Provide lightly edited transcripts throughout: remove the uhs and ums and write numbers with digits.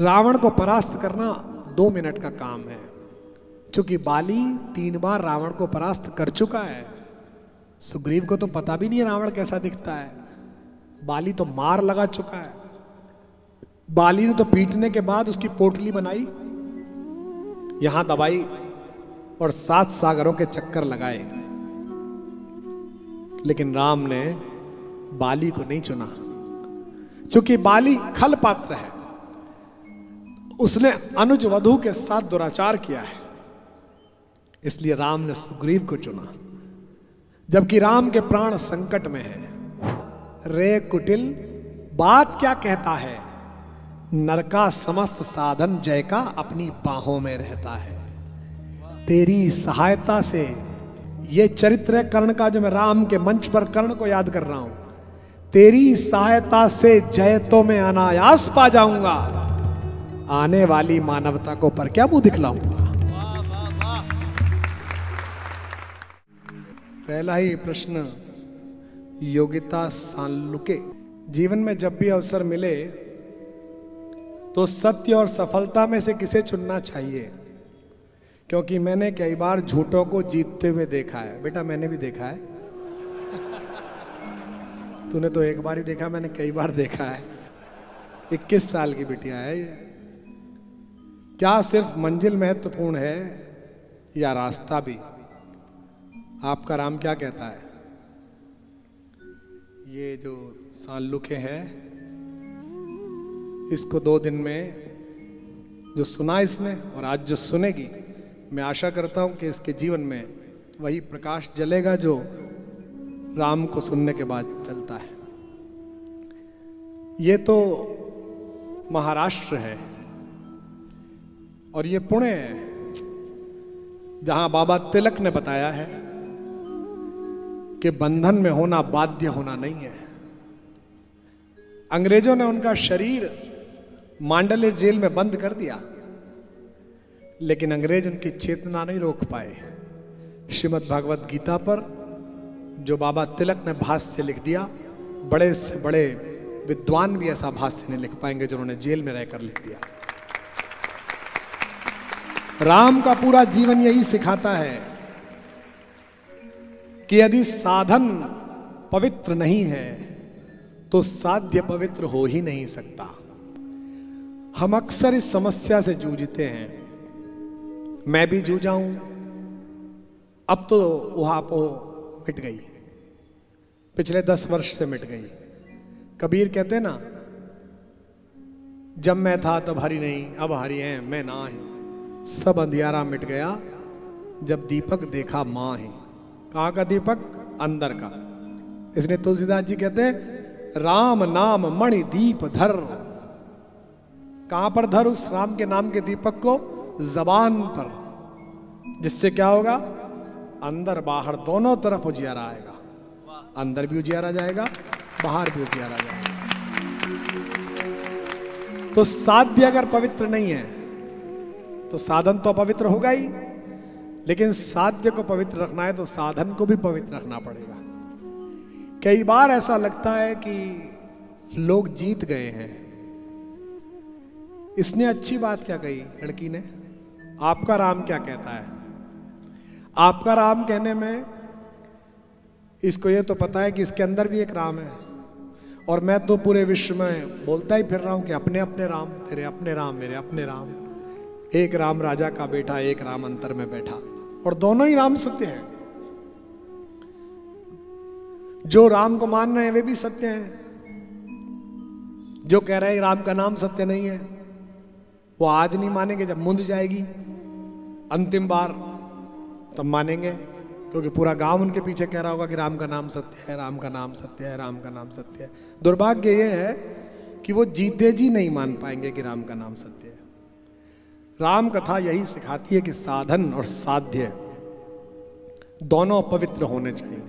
रावण को परास्त करना 2 मिनट का काम है। क्योंकि बाली 3 बार रावण को परास्त कर चुका है। सुग्रीव को तो पता भी नहीं है रावण कैसा दिखता है। बाली तो मार लगा चुका है। बाली ने तो पीटने के बाद उसकी पोटली बनाई, यहां दबाई और 7 सागरों के चक्कर लगाए। लेकिन राम ने बाली को नहीं चुना, क्योंकि बाली खल पात्र है। उसने अनुज वधू के साथ दुराचार किया है, इसलिए राम ने सुग्रीव को चुना, जबकि राम के प्राण संकट में है। रे कुटिल बात क्या कहता है, नर का समस्त साधन जय का अपनी बाहों में रहता है। तेरी सहायता से, ये चरित्र है कर्ण का जो मैं राम के मंच पर कर्ण को याद कर रहा हूं। तेरी सहायता से जय तो मैं अनायास पा जाऊंगा, आने वाली मानवता को पर क्या मुंह दिखलाऊंगा। पहला ही प्रश्न, योग्यता सांलुके। जीवन में जब भी अवसर मिले तो सत्य और सफलता में से किसे चुनना चाहिए, क्योंकि मैंने कई बार झूठों को जीतते हुए देखा है। बेटा मैंने भी देखा है, तूने तो एक बार ही देखा, मैंने कई बार देखा है। 21 साल की बिटिया है ये। क्या सिर्फ मंजिल महत्वपूर्ण है या रास्ता भी? आपका राम क्या कहता है? ये जो सांलुके है, इसको 2 दिन में जो सुना इसने और आज जो सुनेगी, मैं आशा करता हूं कि इसके जीवन में वही प्रकाश जलेगा जो राम को सुनने के बाद चलता है। ये तो महाराष्ट्र है और ये पुणे है, जहां बाबा तिलक ने बताया है कि बंधन में होना बाध्य होना नहीं है। अंग्रेजों ने उनका शरीर मांडले जेल में बंद कर दिया, लेकिन अंग्रेज उनकी चेतना नहीं रोक पाए। श्रीमद् भागवत गीता पर जो बाबा तिलक ने भाष्य लिख दिया, बड़े से बड़े विद्वान भी ऐसा भाष्य नहीं लिख पाएंगे जो उन्होंने जेल में रहकर लिख दिया। राम का पूरा जीवन यही सिखाता है कि यदि साधन पवित्र नहीं है तो साध्य पवित्र हो ही नहीं सकता। हम अक्सर इस समस्या से जूझते हैं, मैं भी जूझा हूं। अब तो वहां वो मिट गई, पिछले 10 वर्ष से मिट गई। कबीर कहते ना, जब मैं था तब हरि नहीं, अब हरि है मैं ना है। सब अंधियारा मिट गया जब दीपक देखा मां है। कहां का दीपक? अंदर का। इसलिए तुलसीदास जी कहते हैं, राम नाम मणि दीप धर। कहां पर धर उस राम के नाम के दीपक को? जबान पर। जिससे क्या होगा? अंदर बाहर दोनों तरफ उजियारा आएगा। अंदर भी उजियारा जाएगा, बाहर भी उजियारा जाएगा। तो साध्य अगर पवित्र नहीं है तो साधन तो अपवित्र होगा ही, लेकिन साध्य को पवित्र रखना है तो साधन को भी पवित्र रखना पड़ेगा। कई बार ऐसा लगता है कि लोग जीत गए हैं। इसने अच्छी बात क्या कही लड़की ने? आपका राम क्या कहता है? आपका राम कहने में इसको ये तो पता है कि इसके अंदर भी एक राम है, और मैं तो पूरे विश्व में बोलता ही फिर रहा हूं कि अपने अपने राम, तेरे अपने राम, मेरे अपने राम। एक राम राजा का बेटा, एक राम अंतर में बैठा, और दोनों ही राम सत्य हैं। जो राम को मान रहे हैं वे भी सत्य हैं। जो कह रहे हैं राम का नाम सत्य नहीं है, वो आज नहीं मानेंगे, जब मुंद जाएगी अंतिम बार तब मानेंगे, क्योंकि पूरा गांव उनके पीछे कह रहा होगा कि राम का नाम सत्य है, राम का नाम सत्य है, राम का नाम सत्य है। दुर्भाग्य ये है कि वो जीते जी नहीं मान पाएंगे कि राम का नाम सत्य है। राम कथा यही सिखाती है कि साधन और साध्य दोनों पवित्र होने चाहिए।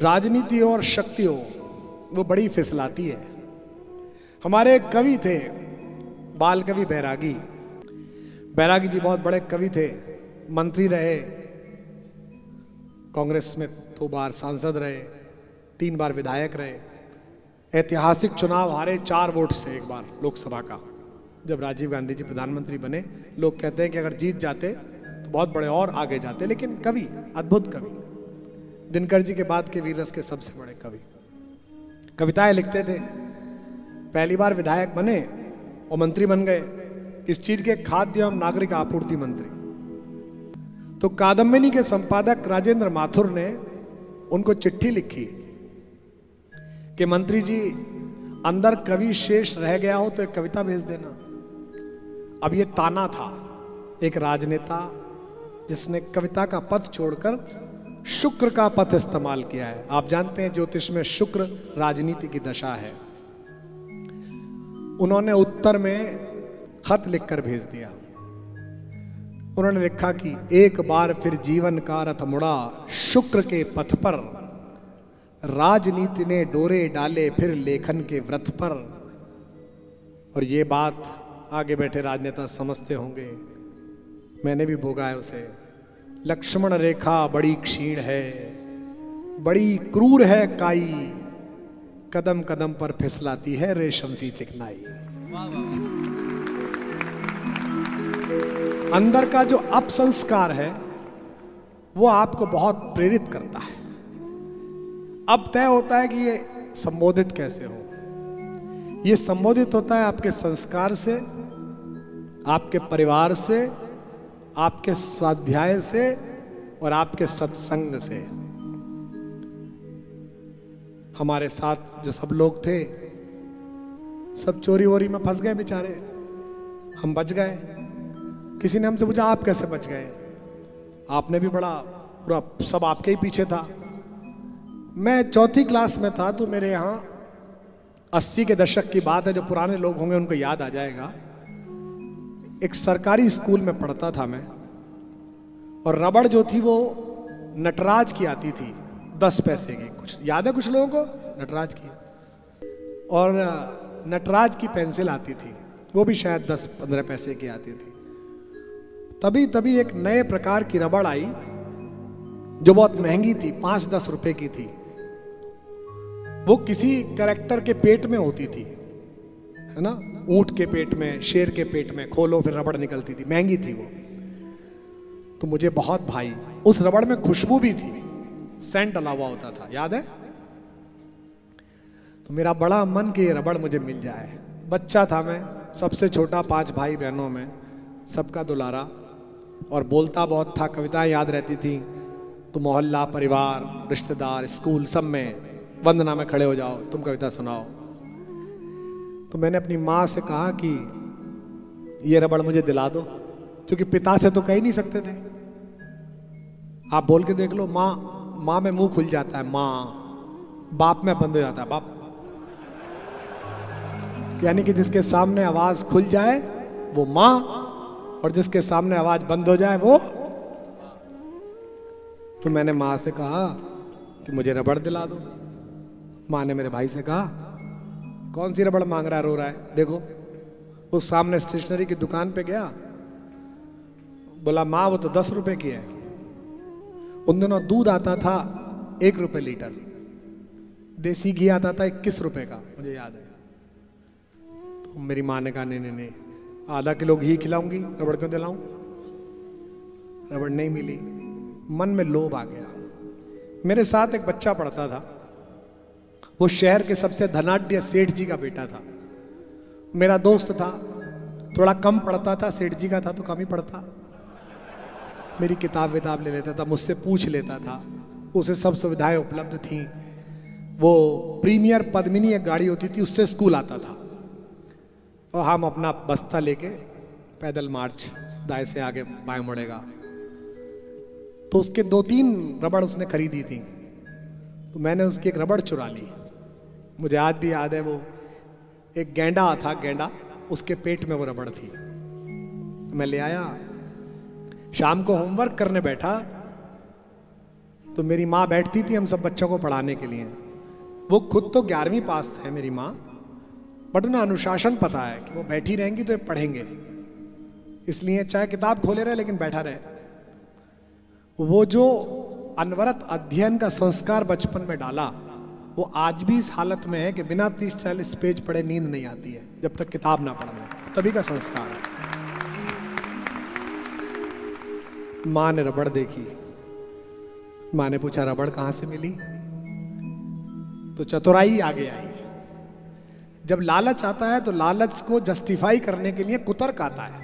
राजनीति और शक्ति हो, वो बड़ी फिसलाती है। हमारे एक कवि थे, बाल कवि बैरागी। बैरागी जी बहुत बड़े कवि थे, मंत्री रहे, कांग्रेस में 2 बार सांसद रहे, 3 बार विधायक रहे। ऐतिहासिक चुनाव हारे 4 वोट से एक बार लोकसभा का, जब राजीव गांधी जी प्रधानमंत्री बने। लोग कहते हैं कि अगर जीत जाते तो बहुत बड़े और आगे जाते, लेकिन कवि, अद्भुत कवि, दिनकर जी के बाद के वीर रस के सबसे बड़े कवि, कविताएं लिखते थे। पहली बार विधायक बने और मंत्री बन गए, किस चीज के? खाद्य एवं नागरिक आपूर्ति मंत्री। तो कादम्बिनी के संपादक राजेंद्र माथुर ने उनको चिट्ठी लिखी कि मंत्री जी, अंदर कवि शेष रह गया हो तो एक कविता भेज देना। अब ये ताना था एक राजनेता जिसने कविता का पथ छोड़कर शुक्र का पथ इस्तेमाल किया है। आप जानते हैं ज्योतिष में शुक्र राजनीति की दशा है। उन्होंने उत्तर में खत लिखकर भेज दिया। उन्होंने लिखा कि एक बार फिर जीवन का रथ मुड़ा शुक्र के पथ पर, राजनीति ने डोरे डाले फिर लेखन के व्रत पर। और ये बात आगे बैठे राजनेता समझते होंगे, मैंने भी भोगा है उसे। लक्ष्मण रेखा बड़ी क्षीण है, बड़ी क्रूर है काई, कदम कदम पर फिसलाती है रेशम सी चिकनाई। अंदर का जो अपसंस्कार है वो आपको बहुत प्रेरित करता है। अब तय होता है कि ये संबोधित कैसे हो। ये संबोधित होता है आपके संस्कार से, आपके परिवार से, आपके स्वाध्याय से और आपके सत्संग से। हमारे साथ जो सब लोग थे सब चोरी वोरी में फंस गए बेचारे, हम बच गए। किसी ने हमसे पूछा आप कैसे बच गए? आपने भी बड़ा पूरा सब आपके ही पीछे था। मैं 4th क्लास में था तो मेरे यहाँ 80 के दशक की बात है, जो पुराने लोग होंगे उनको याद आ जाएगा। एक सरकारी स्कूल में पढ़ता था मैं, और रबड़ जो थी वो नटराज की आती थी 10 पैसे की, कुछ याद है कुछ लोगों को नटराज की, और नटराज की पेंसिल आती थी, वो भी शायद 10-15 पैसे की आती थी। तभी एक नए प्रकार की रबड़ आई जो बहुत महंगी थी, 5-10 रुपए की थी। वो किसी कैरेक्टर के पेट में होती थी, है ना, ऊंट के पेट में, शेर के पेट में, खोलो फिर रबड़ निकलती थी, महंगी थी वो। तो मुझे बहुत भाई, उस रबड़ में खुशबू भी थी, सेंट डला हुआ होता था, याद है? तो मेरा बड़ा मन कि ये रबड़ मुझे मिल जाए। बच्चा था मैं, सबसे छोटा 5 भाई बहनों में, सबका दुलारा, और बोलता बहुत था, कविताएं याद रहती थी। तो मोहल्ला, परिवार, रिश्तेदार, स्कूल, सब में वंदना में खड़े हो जाओ, तुम कविता सुनाओ। तो मैंने अपनी माँ से कहा कि ये रबड़ मुझे दिला दो, क्योंकि पिता से तो कह ही नहीं सकते थे। आप बोल के देख लो, माँ में मुंह खुल जाता है, माँ, बाप में बंद हो जाता है, बाप। यानी कि जिसके सामने आवाज खुल जाए वो माँ, और जिसके सामने आवाज बंद हो जाए वो। तो मैंने माँ से कहा कि मुझे रबड़ दिला दो। माँ ने मेरे भाई से कहा, कौन सी रबड़ मांग रहा है, रो रहा है, देखो। उस सामने स्टेशनरी की दुकान पे गया, बोला माँ वो तो 10 रुपए की है। उन दिनों दूध आता था 1 रुपए लीटर, देसी घी आता था 21 रुपए का, मुझे याद है। तो मेरी माँ ने कहा नहीं, आधा किलो घी खिलाऊंगी, रबड़ क्यों दिलाऊं? रबड़ नहीं मिली, मन में लोभ आ गया। मेरे साथ एक बच्चा पढ़ता था, वो शहर के सबसे धनाढ्य सेठ जी का बेटा था, मेरा दोस्त था, थोड़ा कम पढ़ता था, सेठ जी का था तो कम ही पढ़ता, मेरी किताब विताब ले लेता था, मुझसे पूछ लेता था, उसे सब सुविधाएं उपलब्ध थी। वो प्रीमियर पद्मिनी एक गाड़ी होती थी, उससे स्कूल आता था, और हम अपना बस्ता लेके पैदल मार्च, दाएं से आगे बाएं मुड़ेगा। तो उसके 2-3 रबड़ उसने खरीदी थी, तो मैंने उसकी एक रबड़ चुरा ली। मुझे आज भी याद है, वो एक गेंडा था, गेंडा, उसके पेट में वो रबड़ थी। मैं ले आया, शाम को होमवर्क करने बैठा तो मेरी माँ बैठती थी हम सब बच्चों को पढ़ाने के लिए। वो खुद तो 11वीं पास है मेरी माँ, बट उन्हें अनुशासन पता है कि वो बैठी रहेंगी तो ये पढ़ेंगे, इसलिए चाहे किताब खोले रहे लेकिन बैठा रहे। वो जो अनवरत अध्ययन का संस्कार बचपन में डाला, वो आज भी इस हालत में है कि बिना 30-40 पेज पढ़े नींद नहीं आती है जब तक किताब ना पढ़ना। तभी का संस्कार है। माँ ने रबड़ देखी। माँ ने पूछा रबड़ कहां से मिली? तो चतुराई आगे आई। जब लालच आता है तो लालच को जस्टिफाई करने के लिए कुतर्क आता है।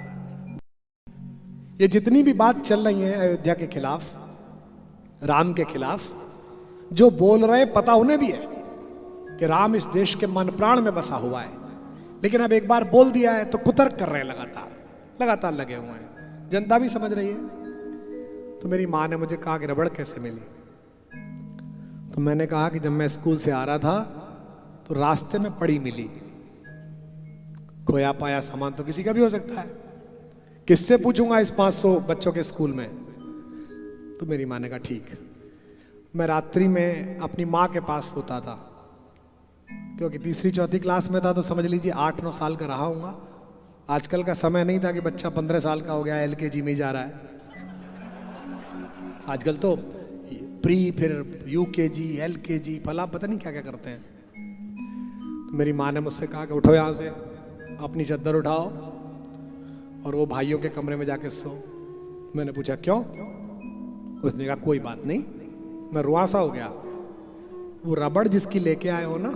ये जितनी भी बात चल रही है अयोध्या के खिलाफ, राम के खिलाफ, जो बोल रहे पता उन्हें भी है कि राम इस देश के मन प्राण में बसा हुआ है, लेकिन अब एक बार बोल दिया है तो कुतर्क कर रहे हैं, लगातार लगे हुए हैं। जनता भी समझ रही है। तो मेरी माँ ने मुझे कहा कि रबड़ कैसे मिली? तो मैंने कहा कि जब मैं स्कूल से आ रहा था तो रास्ते में पड़ी मिली। खोया पाया सामान तो किसी का भी हो सकता है, किससे पूछूंगा इस 500 बच्चों के स्कूल में? तो मेरी माँ ने कहा ठीक। मैं रात्रि में अपनी माँ के पास सोता था, क्योंकि तीसरी चौथी क्लास में था, तो समझ लीजिए 8-9 साल का रहा हूँगा। आजकल का समय नहीं था कि बच्चा 15 साल का हो गया LKG में जा रहा है। आजकल तो प्री, फिर UKG, LKG, फला पता नहीं क्या क्या करते हैं। तो मेरी माँ ने मुझसे कहा कि उठो यहाँ से, अपनी चद्दर उठाओ और वो भाइयों के कमरे में जाके सो। मैंने पूछा क्यों? उसने कहा कोई बात नहीं। मैं रुआसा हो गया। वो रबड़ जिसकी लेके आए हो ना,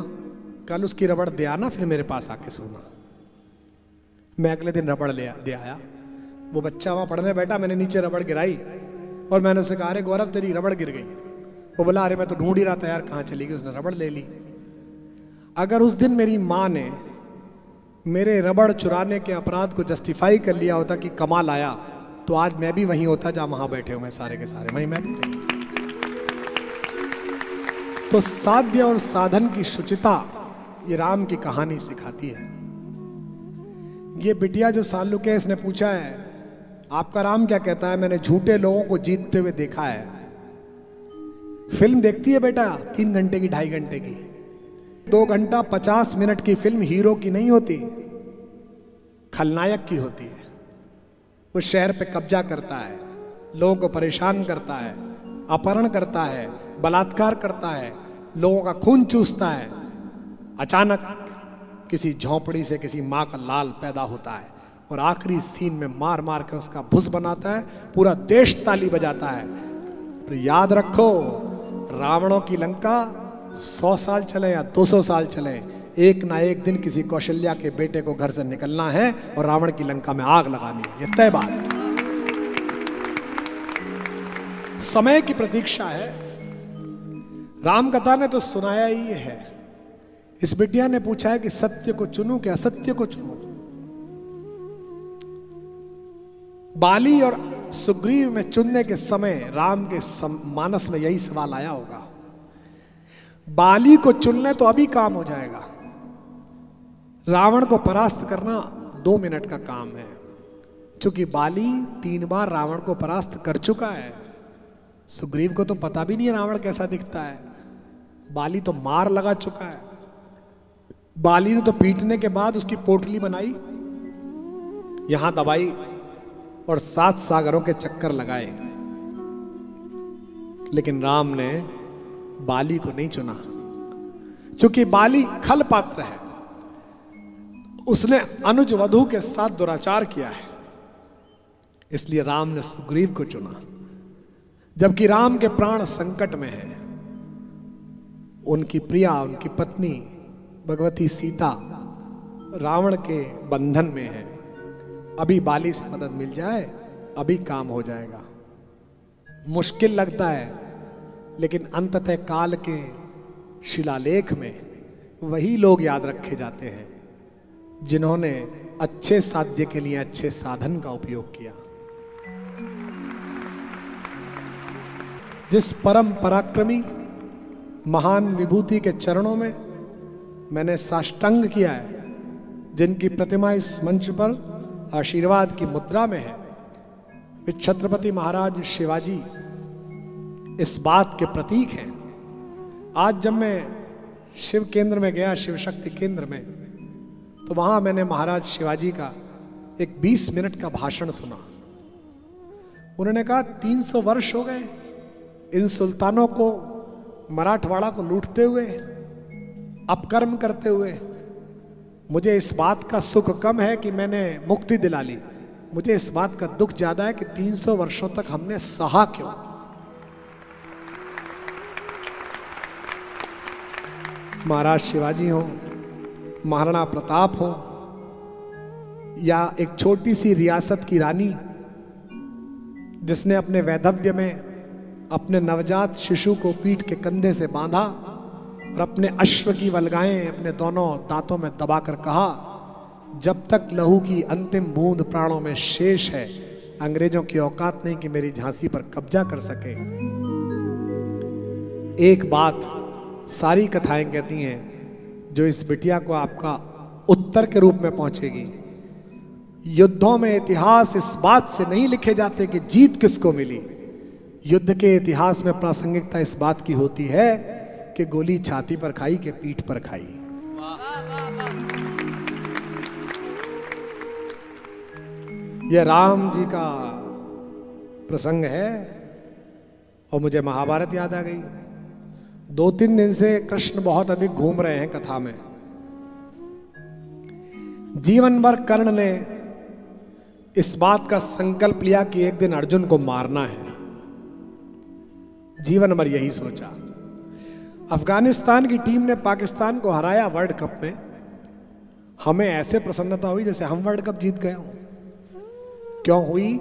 कल उसकी रबड़ दे आना, फिर मेरे पास आके सोना। मैं अगले दिन रबड़ दे आया। वो बच्चा वहां पढ़ने बैठा, मैंने नीचे रबड़ गिराई और मैंने उसे कहा अरे गौरव तेरी रबड़ गिर गई। वो बोला अरे मैं तो ढूंढ ही रहा था यार, कहाँ चली गई? उसने रबड़ ले ली। अगर उस दिन मेरी माँ ने मेरे रबड़ चुराने के अपराध को जस्टिफाई कर लिया होता कि कमाल आया, तो आज मैं भी वहीं होता जहां वहां बैठे हुए सारे के सारे, वहीं मैं भी। तो साध्य और साधन की शुचिता ये राम की कहानी सिखाती है। ये बिटिया जो सालू के, इसने पूछा है आपका राम क्या कहता है? मैंने झूठे लोगों को जीतते हुए देखा है। फिल्म देखती है बेटा 3 घंटे की, 2.5 घंटे की। 2 घंटा 50 मिनट की फिल्म हीरो की नहीं होती, खलनायक की होती है। वो शहर पे कब्जा करता है, लोगों को परेशान करता है, अपहरण करता है, बलात्कार करता है, लोगों का खून चूसता है। अचानक किसी झोंपड़ी से किसी माँ का लाल पैदा होता है और आखिरी सीन में मार मार के उसका भुस बनाता है। पूरा देश ताली बजाता है। तो याद रखो, रावणों की लंका 100 साल चले या 200 साल चले, एक ना एक दिन किसी कौशल्या के बेटे को घर से निकलना है और रावण की लंका में आग लगानी है। यह तय बात है। समय की प्रतीक्षा है। राम कथा ने तो सुनाया ही है। इस बिटिया ने पूछा है कि सत्य को चुनूं कि असत्य को चुनूं? बाली और सुग्रीव में चुनने के समय राम के मानस में यही सवाल आया होगा। बाली को चुनने तो अभी काम हो जाएगा, रावण को परास्त करना 2 मिनट का काम है। क्योंकि बाली 3 बार रावण को परास्त कर चुका है। सुग्रीव को तो पता भी नहीं है रावण कैसा दिखता है। बाली तो मार लगा चुका है। बाली ने तो पीटने के बाद उसकी पोटली बनाई, यहां दबाई और 7 सागरों के चक्कर लगाए। लेकिन राम ने बाली को नहीं चुना, क्योंकि बाली खल पात्र है। उसने अनुज वधू के साथ दुराचार किया है, इसलिए राम ने सुग्रीव को चुना। जबकि राम के प्राण संकट में हैं। उनकी प्रिया, उनकी पत्नी भगवती सीता रावण के बंधन में है। अभी बाली से मदद मिल जाए, अभी काम हो जाएगा। मुश्किल लगता है, लेकिन अंततः काल के शिलालेख में वही लोग याद रखे जाते हैं जिन्होंने अच्छे साध्य के लिए अच्छे साधन का उपयोग किया। जिस परम पराक्रमी महान विभूति के चरणों में मैंने साष्टांग किया है, जिनकी प्रतिमा इस मंच पर आशीर्वाद की मुद्रा में है, वे छत्रपति महाराज शिवाजी इस बात के प्रतीक हैं। आज जब मैं शिव केंद्र में गया, शिव शक्ति केंद्र में, तो वहां मैंने महाराज शिवाजी का एक 20 मिनट का भाषण सुना। उन्होंने कहा 300 वर्ष हो गए इन सुल्तानों को, मराठवाड़ा को लूटते हुए, अपकर्म करते हुए मुझे इस बात का सुख कम है कि मैंने मुक्ति दिला ली, मुझे इस बात का दुख ज्यादा है कि 300 वर्षों तक हमने सहा क्यों। महाराज शिवाजी हो, महाराणा प्रताप हो, या एक छोटी सी रियासत की रानी जिसने अपने वैधव्य में अपने नवजात शिशु को पीठ के कंधे से बांधा और अपने अश्व की वल्गाएं अपने दोनों दांतों में दबाकर कहा, जब तक लहू की अंतिम बूंद प्राणों में शेष है, अंग्रेजों की औकात नहीं कि मेरी झांसी पर कब्जा कर सके। एक बात सारी कथाएं कहती हैं जो इस बिटिया को आपका उत्तर के रूप में पहुंचेगी। युद्धों में इतिहास इस बात से नहीं लिखे जाते कि जीत किसको मिली, युद्ध के इतिहास में प्रासंगिकता इस बात की होती है कि गोली छाती पर खाई कि पीठ पर खाई। यह राम जी का प्रसंग है और मुझे महाभारत याद आ गई। 2-3 दिन से कृष्ण बहुत अधिक घूम रहे हैं कथा में। जीवन भर कर्ण ने इस बात का संकल्प लिया कि एक दिन अर्जुन को मारना है, जीवन भर यही सोचा। अफगानिस्तान की टीम ने पाकिस्तान को हराया वर्ल्ड कप में, हमें ऐसे प्रसन्नता हुई जैसे हम वर्ल्ड कप जीत गए हों। क्यों हुई?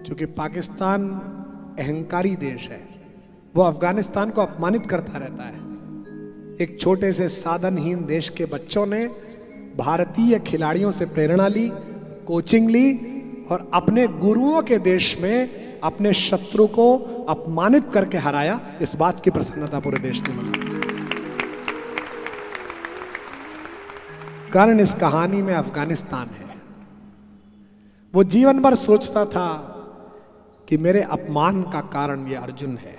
क्योंकि पाकिस्तान अहंकारी देश है, वो अफगानिस्तान को अपमानित करता रहता है। एक छोटे से साधनहीन देश के बच्चों ने भारतीय खिलाड़ियों से प्रेरणा ली, कोचिंग ली और अपने गुरुओं के देश में अपने शत्रु को अपमानित करके हराया। इस बात की प्रसन्नता पूरे देश ने मनाई। कारण इस कहानी में अफगानिस्तान है। वो जीवन भर सोचता था कि मेरे अपमान का कारण ये अर्जुन है।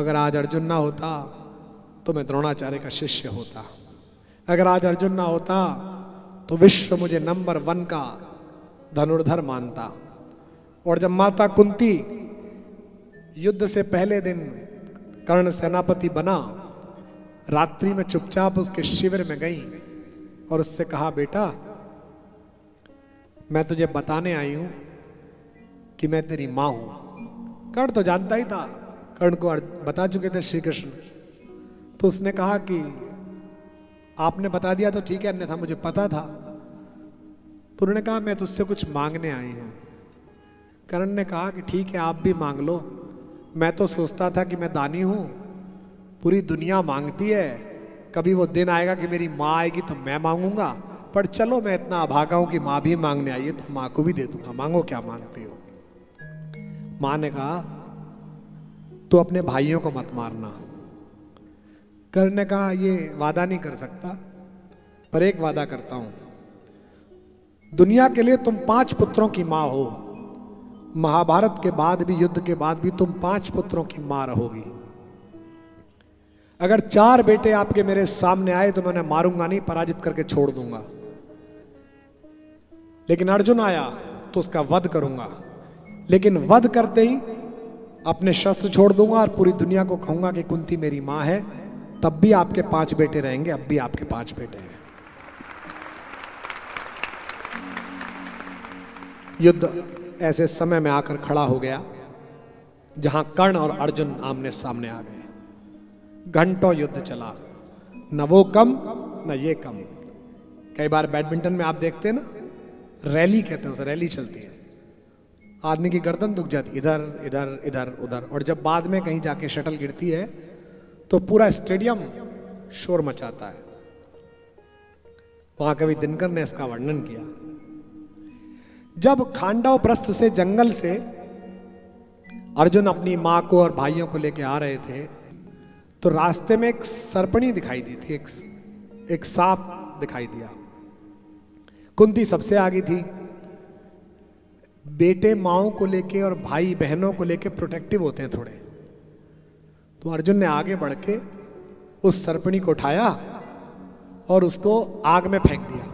अगर आज अर्जुन ना होता तो मैं द्रोणाचार्य का शिष्य होता। अगर आज अर्जुन ना होता तो विश्व मुझे नंबर 1 का धनुर्धर मानता। और जब माता कुंती युद्ध से पहले दिन कर्ण सेनापति बना, रात्रि में चुपचाप उसके शिविर में गई और उससे कहा, बेटा मैं तुझे बताने आई हूं कि मैं तेरी मां हूं। कर्ण तो जानता ही था, कर्ण को बता चुके थे श्री कृष्ण। तो उसने कहा कि आपने बता दिया तो ठीक है, अन्यथा मुझे पता था। तो उन्होंने कहा मैं तुझसे कुछ मांगने आई हूं। कर्ण ने कहा कि ठीक है, आप भी मांग लो। मैं तो सोचता था कि मैं दानी हूं, पूरी दुनिया मांगती है, कभी वो दिन आएगा कि मेरी माँ आएगी तो मैं मांगूंगा, पर चलो मैं इतना अभागा हूं कि माँ भी मांगने आई है तो माँ को भी दे दूंगा, मांगो क्या मांगती हो। माँ ने कहा तो अपने भाइयों को मत मारना। कर्ण ने कहा ये वादा नहीं कर सकता, पर एक वादा करता हूं, दुनिया के लिए तुम 5 पुत्रों की मां हो। महाभारत के बाद भी, युद्ध के बाद भी तुम 5 पुत्रों की मां रहोगी। अगर 4 बेटे आपके मेरे सामने आए तो मैं उन्हें मारूंगा नहीं, पराजित करके छोड़ दूंगा। लेकिन अर्जुन आया तो उसका वध करूंगा, लेकिन वध करते ही अपने शस्त्र छोड़ दूंगा और पूरी दुनिया को कहूंगा कि कुंती मेरी मां है। तब भी आपके 5 बेटे रहेंगे, अब भी आपके 5 बेटे हैं। युद्ध ऐसे समय में आकर खड़ा हो गया जहां कर्ण और अर्जुन आमने सामने आ गए। घंटों युद्ध चला, न वो कम न ये कम। कई बार बैडमिंटन में आप देखते हैं ना, रैली कहते हैं उसे, रैली चलती है, आदमी की गर्दन दुख जाती, इधर इधर इधर उधर, और जब बाद में कहीं जाके शटल गिरती है तो पूरा स्टेडियम शोर मचाता है। महाकवि दिनकर ने इसका वर्णन किया। जब खांडव प्रस्थ से, जंगल से अर्जुन अपनी मां को और भाइयों को लेकर आ रहे थे तो रास्ते में एक सर्पणी दिखाई दी थी, एक सांप दिखाई दिया। कुंती सबसे आगे थी। बेटे माओ को लेके और भाई बहनों को लेके प्रोटेक्टिव होते हैं थोड़े, तो अर्जुन ने आगे बढ़ के उस सर्पणी को उठाया और उसको आग में फेंक दिया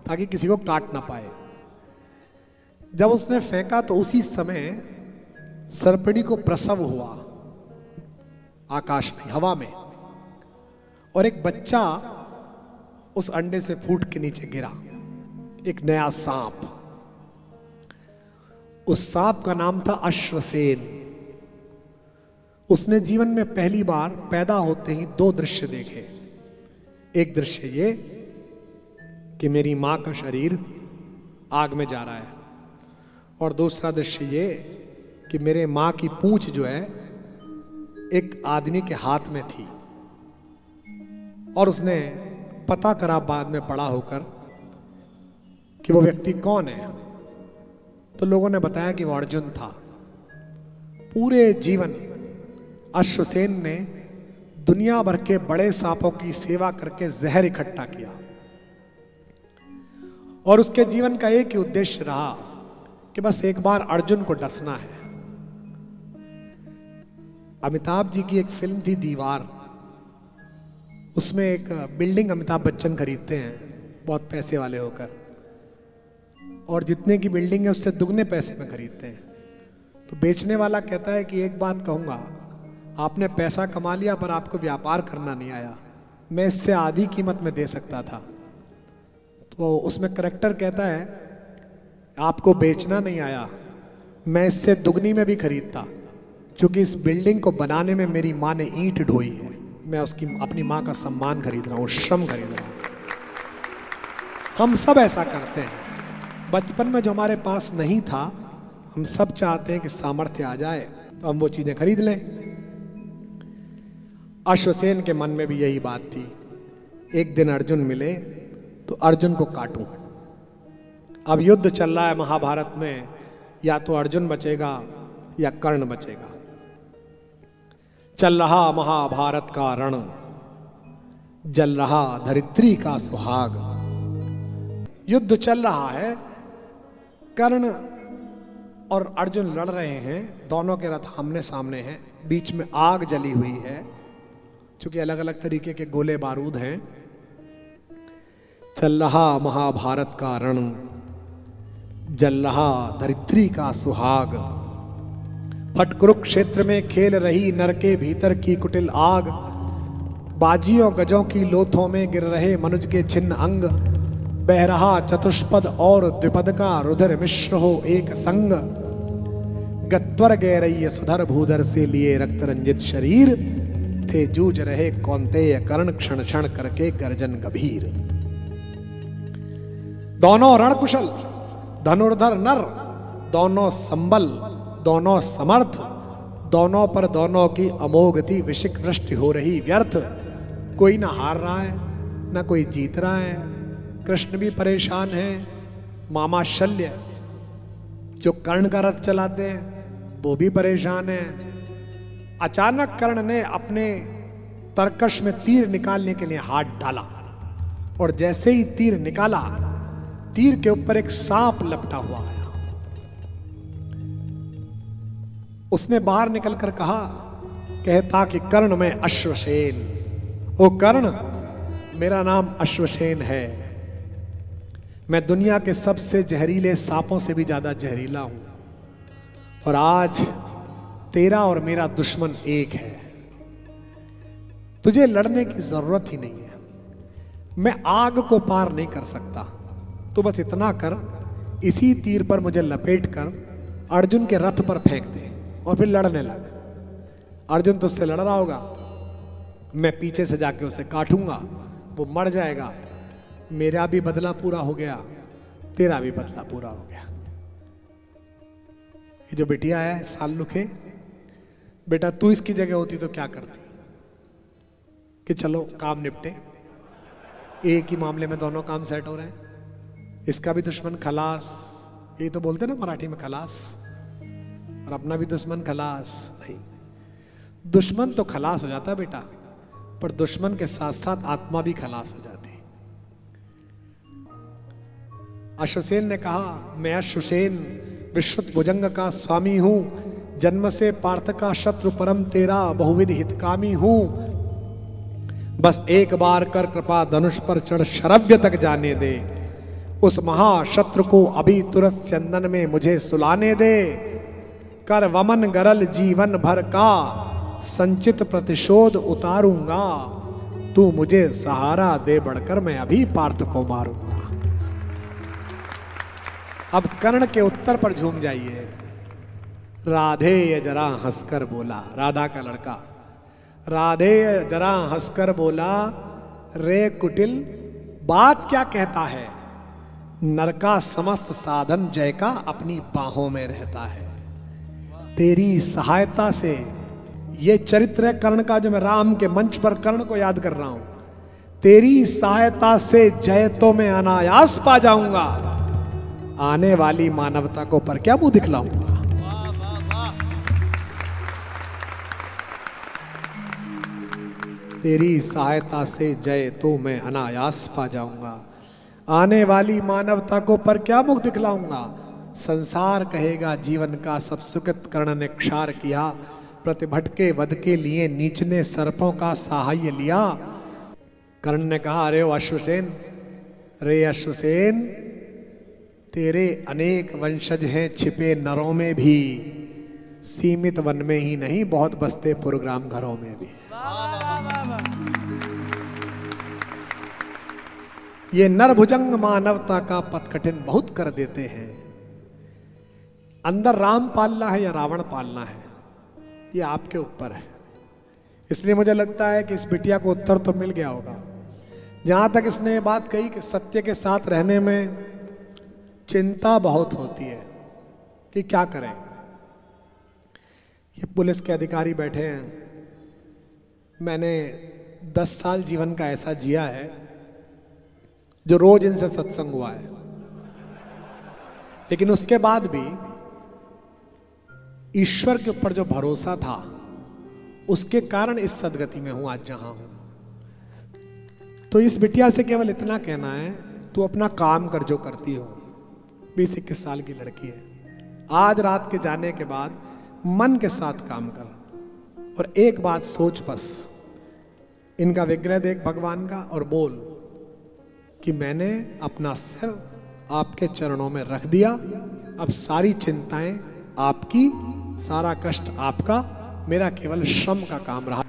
ताकि किसी को काट ना पाए। जब उसने फेंका तो उसी समय सर्पणी को प्रसव हुआ आकाश में, हवा में, और एक बच्चा उस अंडे से फूट के नीचे गिरा, एक नया सांप। उस सांप का नाम था अश्वसेन। उसने जीवन में पहली बार पैदा होते ही दो दृश्य देखे। एक दृश्य ये कि मेरी मां का शरीर आग में जा रहा है, और दूसरा दृश्य ये कि मेरे मां की पूंछ जो है एक आदमी के हाथ में थी। और उसने पता करा बाद में बड़ा होकर कि वो व्यक्ति कौन है, तो लोगों ने बताया कि वो अर्जुन था। पूरे जीवन अश्वसेन ने दुनिया भर के बड़े सांपों की सेवा करके जहर इकट्ठा किया, और उसके जीवन का एक ही उद्देश्य रहा कि बस एक बार अर्जुन को डसना है। अमिताभ जी की एक फिल्म थी दीवार, उसमें एक बिल्डिंग अमिताभ बच्चन खरीदते हैं बहुत पैसे वाले होकर, और जितने की बिल्डिंग है उससे दुगने पैसे में खरीदते हैं। तो बेचने वाला कहता है कि एक बात कहूंगा, आपने पैसा कमा लिया पर आपको व्यापार करना नहीं आया, मैं इससे आधी कीमत में दे सकता था। तो उसमें करेक्टर कहता है आपको बेचना नहीं आया, मैं इससे दुगनी में भी खरीदता, क्योंकि इस बिल्डिंग को बनाने में मेरी माँ ने ईंट ढोई है, मैं उसकी अपनी माँ का सम्मान खरीद रहा हूँ, श्रम खरीद रहा हूँ। हम सब ऐसा करते हैं। बचपन में जो हमारे पास नहीं था, हम सब चाहते हैं कि सामर्थ्य आ जाए तो हम वो चीजें खरीद लें। अश्वसेन के मन में भी यही बात थी, एक दिन अर्जुन मिले तो अर्जुन को काटूं। अब युद्ध चल रहा है महाभारत में, या तो अर्जुन बचेगा या कर्ण बचेगा। चल रहा महाभारत का रण, जल रहा धरित्री का सुहाग। युद्ध चल रहा है, कर्ण और अर्जुन लड़ रहे हैं, दोनों के रथ आमने सामने हैं, बीच में आग जली हुई है, क्योंकि अलग अलग तरीके के गोले बारूद हैं। चल रहा महाभारत का रण, जल रहा धरित्री का सुहाग। फट कुरुक्षेत्र में खेल रही नर के भीतर की कुटिल आग। बाजियों गजों की लोथों में गिर रहे मनुज के छिन्न अंग। बह रहा चतुष्पद और द्विपद का रुधिर मिश्र हो एक संग। गत्वर गैरय्य सुधर भूधर से लिए रक्त रंजित शरीर। थे जूझ रहे कौन्तेय कर्ण क्षण क्षण करके गर्जन गंभीर। दोनों रणकुशल धनुर्धर नर, दोनों संबल, दोनों समर्थ, दोनों पर दोनों की अमोघति विशिक वृष्टि हो रही व्यर्थ। कोई ना हार रहा है ना कोई जीत रहा है। कृष्ण भी परेशान है, मामा शल्य जो कर्ण का रथ चलाते हैं वो भी परेशान है। अचानक कर्ण ने अपने तरकश में तीर निकालने के लिए हाथ डाला, और जैसे ही तीर निकाला, तीर के ऊपर एक सांप लपटा हुआ आया। उसने बाहर निकलकर कहा, कहता कि कर्ण में अश्वसेन, ओ कर्ण मेरा नाम अश्वसेन है, मैं दुनिया के सबसे जहरीले सांपों से भी ज्यादा जहरीला हूं, और आज तेरा और मेरा दुश्मन एक है। तुझे लड़ने की जरूरत ही नहीं है, मैं आग को पार नहीं कर सकता। तो बस इतना कर, इसी तीर पर मुझे लपेट कर अर्जुन के रथ पर फेंक दे और फिर लड़ने लग। अर्जुन तुझसे लड़ रहा होगा, मैं पीछे से जाके उसे काटूंगा, वो मर जाएगा, मेरा भी बदला पूरा हो गया, तेरा भी बदला पूरा हो गया। ये जो बिटिया है साल्लुखे, बेटा तू इसकी जगह होती तो क्या करती? कि चलो काम निपटे, एक ही मामले में दोनों काम सेट हो रहे हैं। इसका भी दुश्मन खलास, यही तो बोलते ना मराठी में खलास, और अपना भी दुश्मन खलास। नहीं, दुश्मन तो खलास हो जाता है बेटा, पर दुश्मन के साथ साथ आत्मा भी खलास हो जाती है। अश्वसेन ने कहा, मैं अश्वसेन विश्रुत भुजंग का स्वामी हूं, जन्म से पार्थ का शत्रु परम तेरा बहुविध हितकामी हूं। बस एक बार कर कृपा धनुष पर चढ़ शरव्य तक जाने दे, उस महाशत्रु को अभी तुरंत स्यंदन में मुझे सुलाने दे। कर वमन गरल जीवन भर का, संचित प्रतिशोध उतारूंगा, तू मुझे सहारा दे बढ़कर मैं अभी पार्थ को मारूंगा। अब कर्ण के उत्तर पर झूम जाइए। राधे ये जरा हंसकर बोला, राधा का लड़का, राधे जरा हंसकर बोला, रे कुटिल बात क्या कहता है, नर का समस्त साधन जय का अपनी बाहों में रहता है। तेरी सहायता से, ये चरित्र है कर्ण का जो मैं राम के मंच पर कर्ण को याद कर रहा हूं, तेरी सहायता से जय तो मैं अनायास पा जाऊंगा, आने वाली मानवता को पर क्या मुंह दिखलाऊंगा। तेरी सहायता से जय तो मैं अनायास पा जाऊंगा, आने वाली मानवता को पर क्या मुख दिखलाऊंगा। संसार कहेगा जीवन का सब सुकृत कर्ण ने क्षार किया, प्रतिभटके वध के लिए नीच ने सर्पों का सहाय लिया। कर्ण ने कहा, अरे अश्वसेन, रे अश्वसेन, तेरे अनेक वंशज हैं छिपे नरों में भी, सीमित वन में ही नहीं बहुत बसते प्रोग्राम घरों में भी। ये नरभुजंग मानवता का पथ कठिन बहुत कर देते हैं। अंदर राम पालना है या रावण पालना है, ये आपके ऊपर है। इसलिए मुझे लगता है कि इस बिटिया को उत्तर तो मिल गया होगा। जहां तक इसने ये बात कही कि सत्य के साथ रहने में चिंता बहुत होती है कि क्या करें। ये पुलिस के अधिकारी बैठे हैं, मैंने 10 साल जीवन का ऐसा जिया है जो रोज इनसे सत्संग हुआ है, लेकिन उसके बाद भी ईश्वर के ऊपर जो भरोसा था उसके कारण इस सदगति में हूं आज जहां हूं। तो इस बिटिया से केवल इतना कहना है, तू अपना काम कर जो करती हो। 20-21 साल की लड़की है। आज रात के जाने के बाद मन के साथ काम कर, और एक बात सोच बस, इनका विग्रह देख भगवान का और बोल कि मैंने अपना सिर आपके चरणों में रख दिया, अब सारी चिंताएं आपकी, सारा कष्ट आपका, मेरा केवल श्रम का काम रहा।